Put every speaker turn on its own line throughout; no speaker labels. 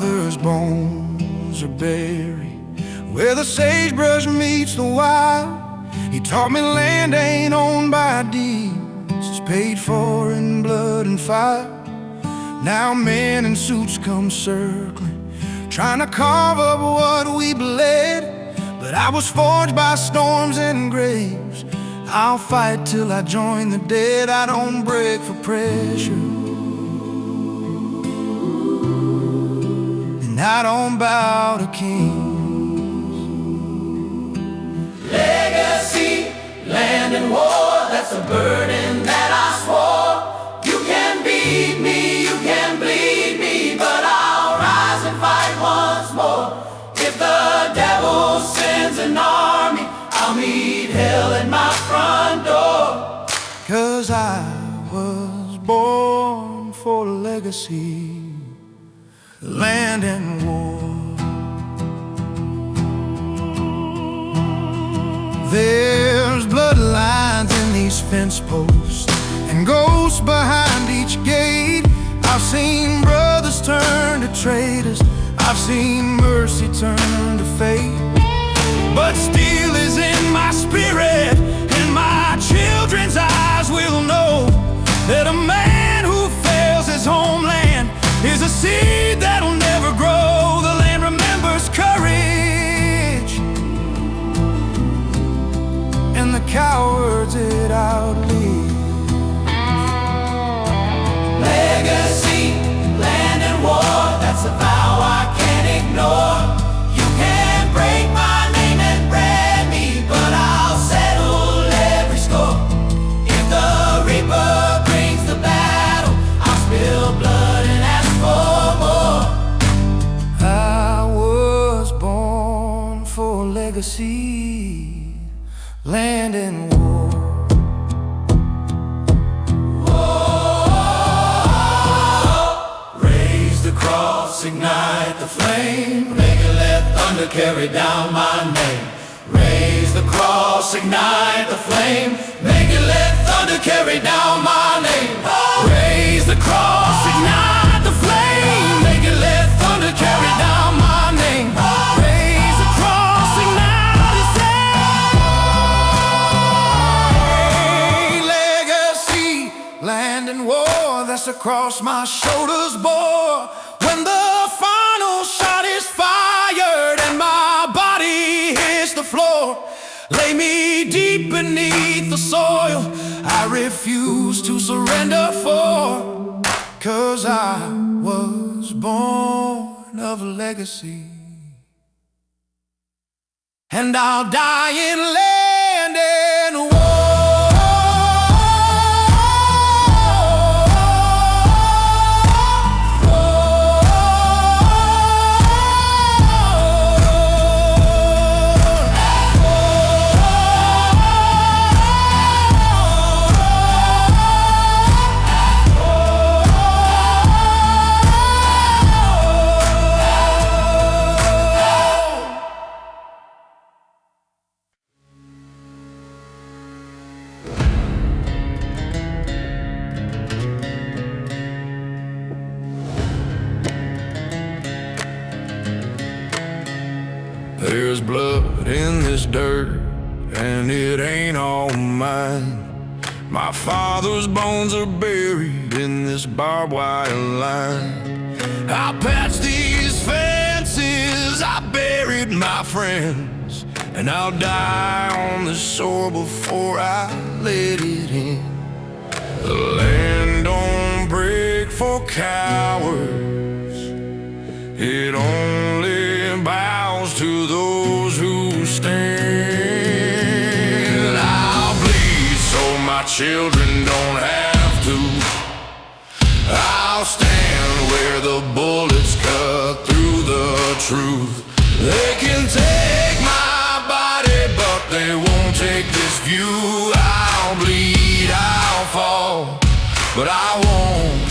father's bones are buried where the sagebrush meets the wild. He taught me land ain't owned by deeds, it's paid for in blood and fire. Now men in suits come circling, trying to carve up what we bled. But I was forged by storms and graves. I'll fight till I join the dead. I don't break for pressure, and I don't bow to kings.
Legacy, land and war, that's a burden that I swore. You can beat me, you can bleed me, but I'll rise and fight once more. If the devil sends an army, I'll meet hell at my front door.
'Cause I was born for legacy, land and war. There's bloodlines in these fence posts and ghosts behind each gate. I've seen brothers turn to traitors, I've seen mercy turn to fate. But steel is in my spirit, and my children's eyes will know that a man who fails his homeland is a seed that'll never grow. The land remembers courage, and the cowards it outlives.
Legacy, land and war, that's a vow I can't ignore. You can't break my name and brand me, but I'll settle every score. If the reaper brings the battle, I'll spill blood and ask for more.
I was born for legacy, land and war.
Ignite the flame, make it let thunder carry down my name. Raise the cross, ignite the flame, make it let thunder carry down my name. Raise the cross, ignite the flame, make it let thunder carry down my name. Raise the cross, ignite the flame.
Legacy, land and war, that's across my shoulders bore. When the final shot is fired and my body hits the floor, lay me deep beneath the soil, I refuse to surrender for. 'Cause I was born of legacy, and I'll die in land and war. There's blood in this dirt, and it ain't all mine. My father's bones are buried in this barbed wire line. I patched these fences, I buried my friends, and I'll die on this soil before I let it in. The land don't break for cowards, it only bows to those who stand. I'll bleed so my children don't have to. I'll stand where the bullets cut through the truth. They can take my body, but they won't take this view. I'll bleed, I'll fall, but I won't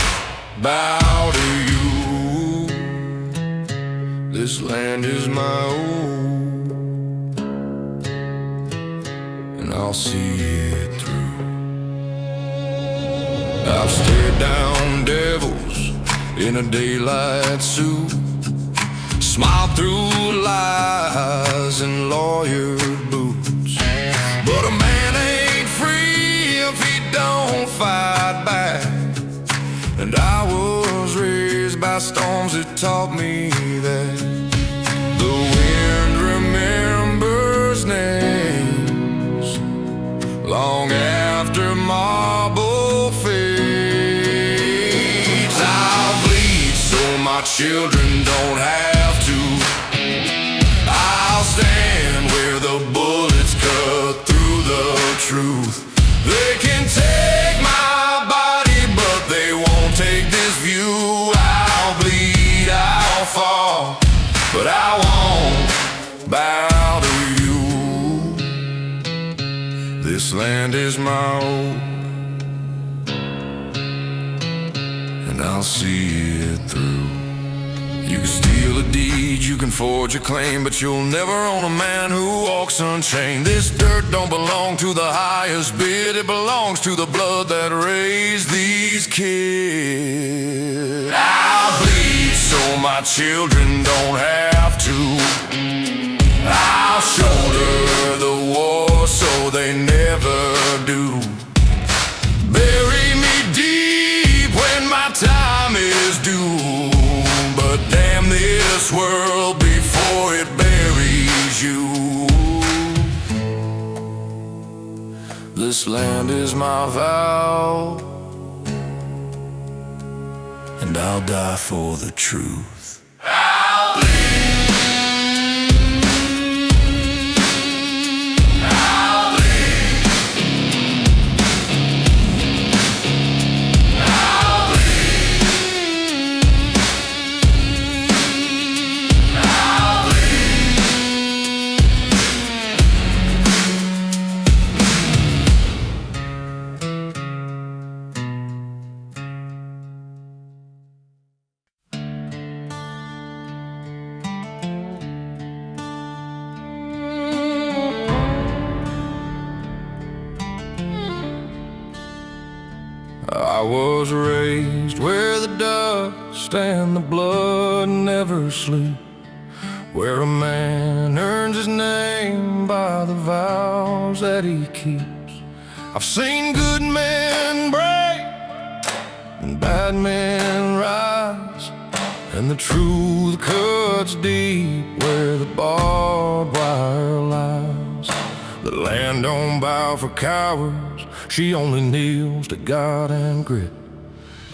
bow to you. This land is my own, and I'll see it through. I've stared down devils in a daylight suit. smile through lies and lawyer boots. But a man ain't free if he don't fight back. And I was raised by storms that taught me that the wind remembers names long after marble fades. I'll bleed so my children don't have to. I'll stand where the bullets cut through the truth. They can take my body, but they won't take this view. I'll bleed, I'll fall, but I won't bow to you. This land is my own, and I'll see it through. You can steal a deed, you can forge a claim, but you'll never own a man who walks unchained. This dirt don't belong to the highest bid, it belongs to the blood that raised these kids. I'll bleed so my children don't have to. I'll shoulder the war so they never do. Bury me deep when my time is due. But damn this world before it buries you. This land is my vow, and I'll die for the truth. I'll bleed. I'll bleed. I'll bleed. I'll bleed. I was raised where the dust and the blood never sleep, where a man earns his name by the vows that he keeps. I've seen good men break and bad men rise, and the truth cuts deep where the barbed wire lies. The land don't bow for cowards, she only kneels to God and grit.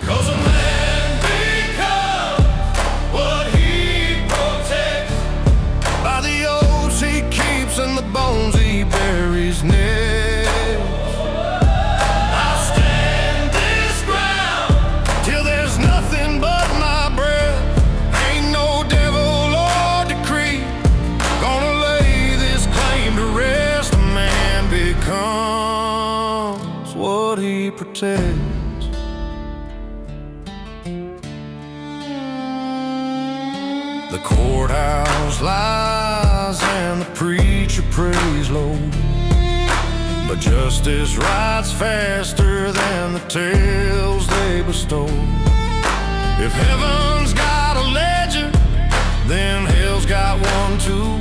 'Cause a man becomes what he protects, by the oaths he keeps and the bones he buries next. I'll stand this ground till there's nothing but my breath. Ain't no devil or decree gonna lay this claim to rest. A man becomes what he protects. The courthouse lies and the preacher prays low, but justice rides faster than the tales they bestow. If heaven's got a legend, then hell's got one too,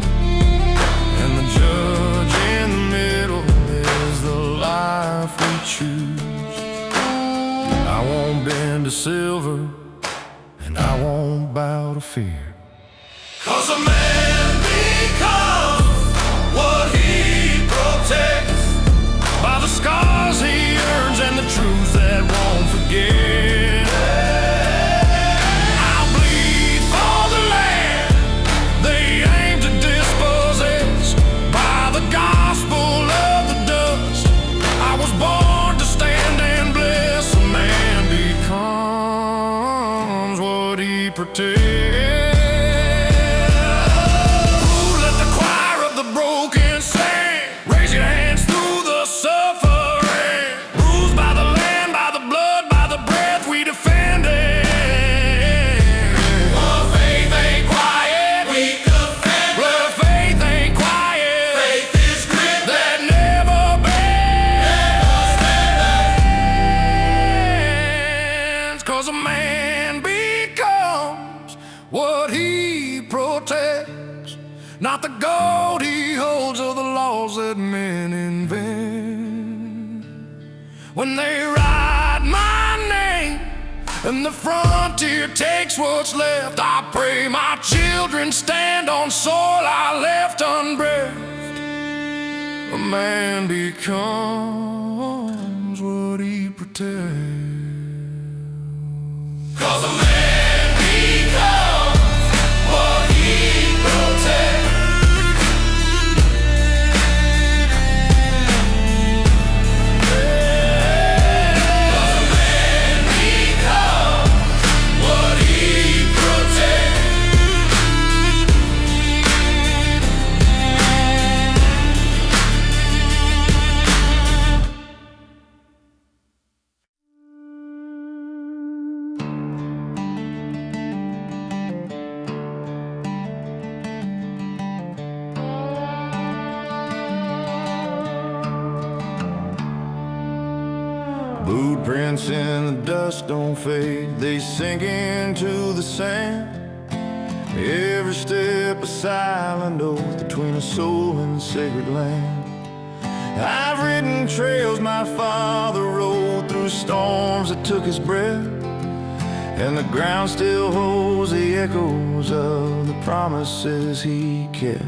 and the judge in the middle is the life we choose. I won't bend to silver, and I won't bow to fear. 'Cause a man becomes what he protects, by the scars he earns and the truths that won't forget. I'll bleed for the land they aim to dispossess, by the gospel of the dust I was born to stand and bless. A man becomes what he protects. not the gold he holds or the laws that men invent. When they write my name and the frontier takes what's left, I pray my children stand on soil I left unbreathed. A man becomes what he protects. 'Cause a man becomes what he protects. Boot prints in the dust don't fade, they sink into the sand. Every step a silent oath between a soul and a sacred land. I've ridden trails my father rode through storms that took his breath, and the ground still holds the echoes of the promises he kept.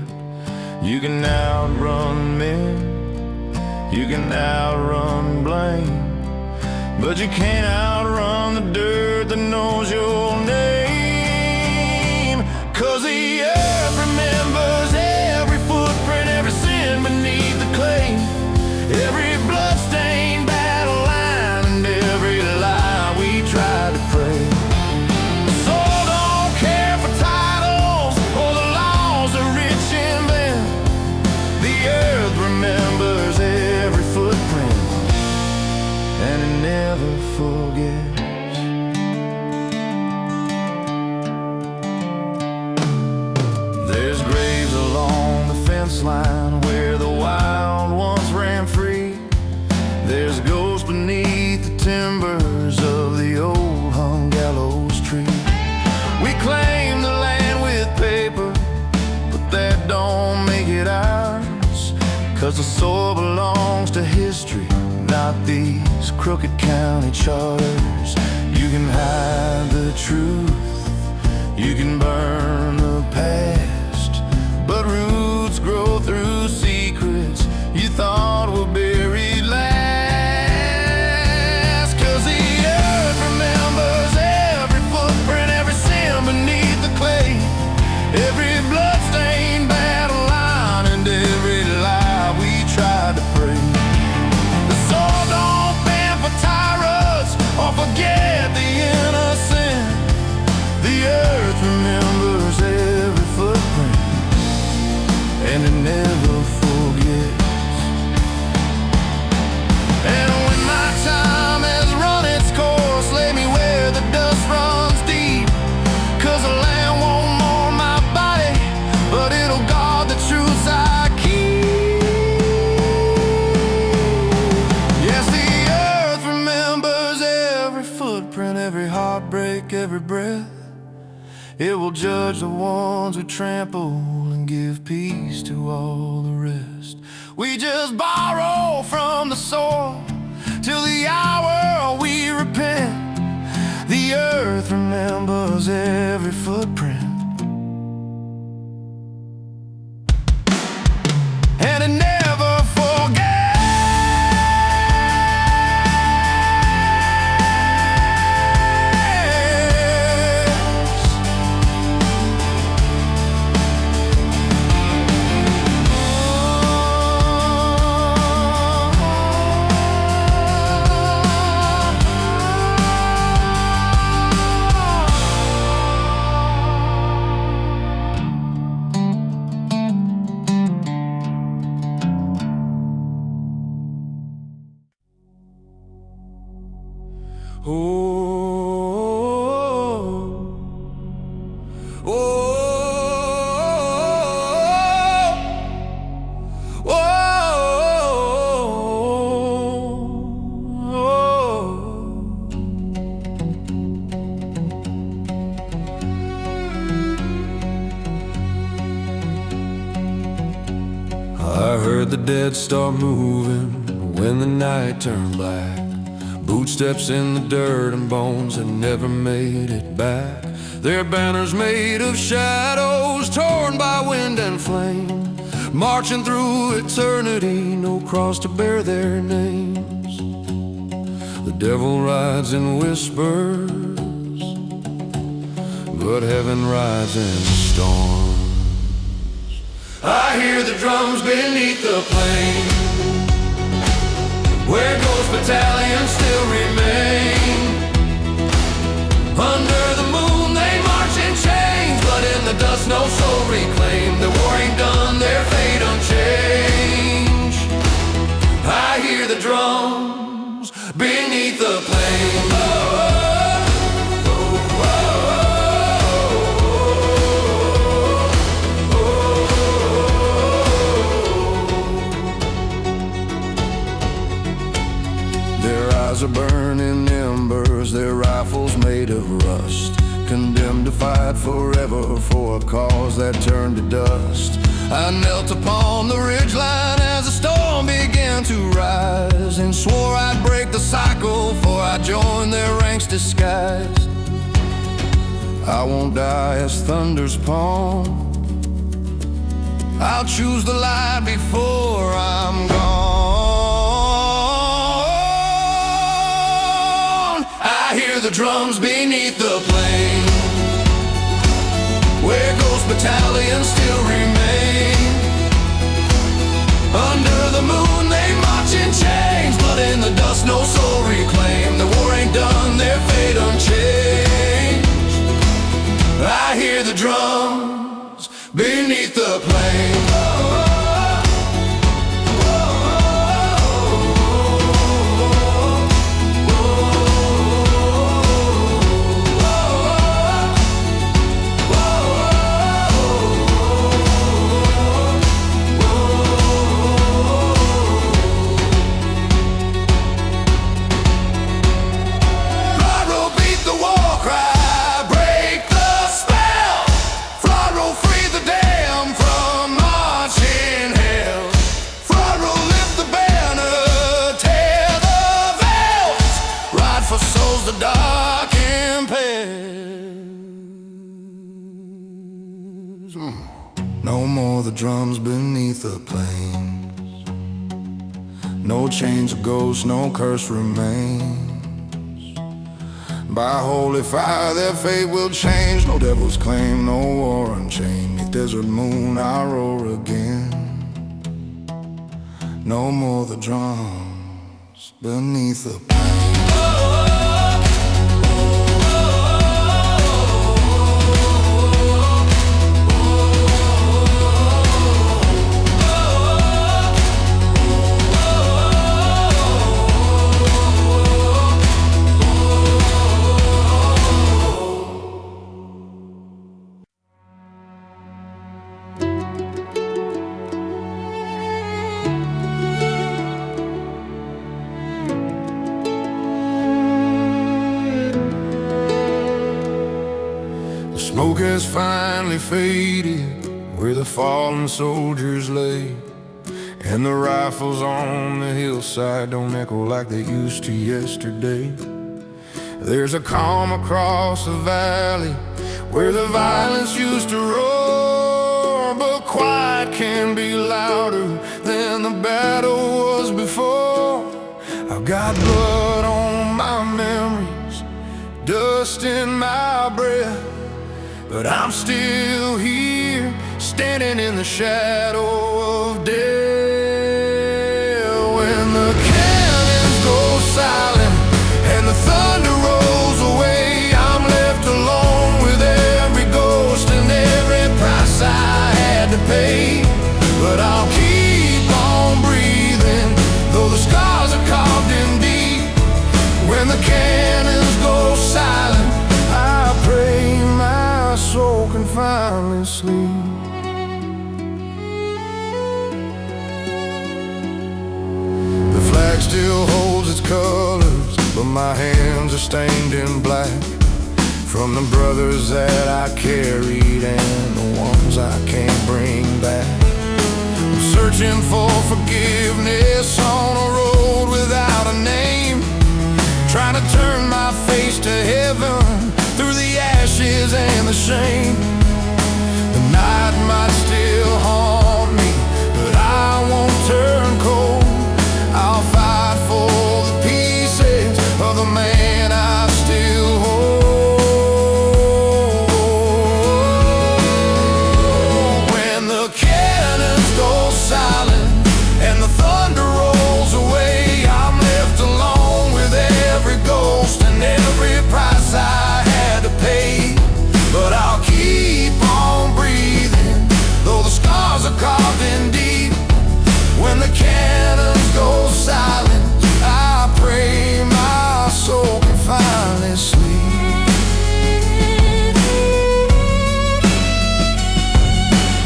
You can outrun men, you can outrun blame, but you can't outrun the dirt that knows your name. 'Cause the earth remembers every footprint, every sin beneath the clay, every bloodstained battle line, and every lie we tried to pray. So don't care for titles or the laws the rich invent. The earth remembers every footprint, and it never forgets. There's graves along the fence line where the wild ones ran free. There's ghosts beneath the timbers of the old hung gallows tree. We claim the land with paper, but that don't make it ours. 'Cause the soil belongs to history, not these crooked county charters. You can hide the truth, you can burn the past, but roots grow through secrets you thought were buried last. 'Cause the earth remembers every footprint, every sin beneath the clay, every bloodstained battle line, and every lie we tried to pray. So don't bend for tyrants or forget the innocent. The earth remembers every footprint, and it never forgets. And when my time has run its course, lay me where the dust runs deep. 'Cause the land won't mourn my body, but it'll guard the truths I keep. Yes, the earth remembers every footprint, every heartbreak, every breath. It will judge the ones who trample and give peace to all the rest. We just borrow from the soil till the hour we repent. The earth remembers every footprint, and it never forgets. Oh, oh, oh, oh. heard the dead start moving when the night turned black. Bootsteps in the dirt and bones that never made it back. Their banners made of shadows torn by wind and flame, marching through eternity, no cross to bear their names. The devil rides in whispers, but heaven rides in storms. I hear the drums beneath the plain, where ghost battalions still remain. Under the moon they march in chains, but in the dust no soul reclaimed. The war ain't done, their fate unchanged. I hear the drums beneath the plain. Are burning embers, their rifles made of rust, condemned to fight forever for a cause that turned to dust. I knelt upon the ridgeline as the storm began to rise, and swore I'd break the cycle, for I joined their ranks disguised. I won't die as thunder's palm, I'll choose the light before I'm gone. I hear the drums beneath the plain, where ghost battalions still remain. Under the moon they march in chains, but in the dust no soul reclaimed. The war ain't done, their fate unchanged. I hear the drums beneath the plain. No more the drums beneath the plains, no chains of ghosts, no curse remains. By holy fire their fate will change, no devil's claim, no war unchained. Neath desert moon I roar again. No more the drums beneath the plains. Smoke has finally faded where the fallen soldiers lay, and the rifles on the hillside don't echo like they used to yesterday. There's a calm across the valley where the violence used to roar, but quiet can be louder than the battle was before. I've got blood on my memories, dust in my breath, but I'm still here, standing in the shadow of death. When the cannons go silent and the thunder rolls away, I'm left alone with every ghost and every price I had to pay. But I'll keep on breathing, though the scars are carved in deep. When the cannons go silent, I pray my soul can finally sleep. The flag still holds its colors, but my hands are stained in black, from the brothers that I carried and the ones I can't bring back. I'm searching for forgiveness on a road without a name, trying to turn my face to heaven through the ashes and the shame. The night might still haunt me, but I won't turn cold. I'll fight for the pieces of the man I still hold. When the cannons go silent and the thunder rolls away, I'm left alone with every ghost and every price I had to pay. But I'll keep on breathing, though the scars are carved in deep. When the cannons go silent, I pray my soul can finally sleep.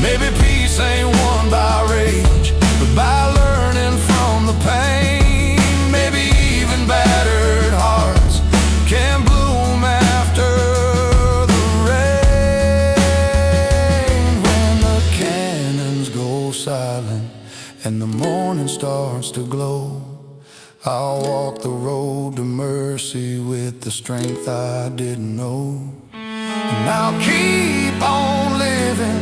Maybe peace ain't won by rage, but by learning from the pain. Maybe even battered hearts can bloom after the rain. When the cannons go silent and the morning starts to glow, I'll walk the road to mercy with the strength I didn't know. And I'll keep on living,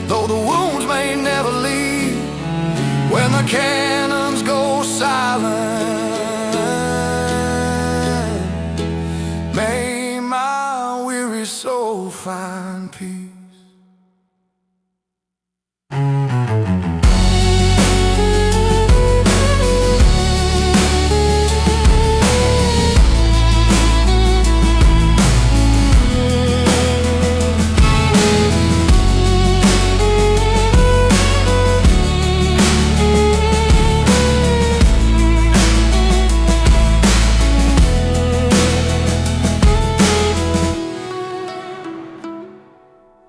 though the wounds may never leave. When the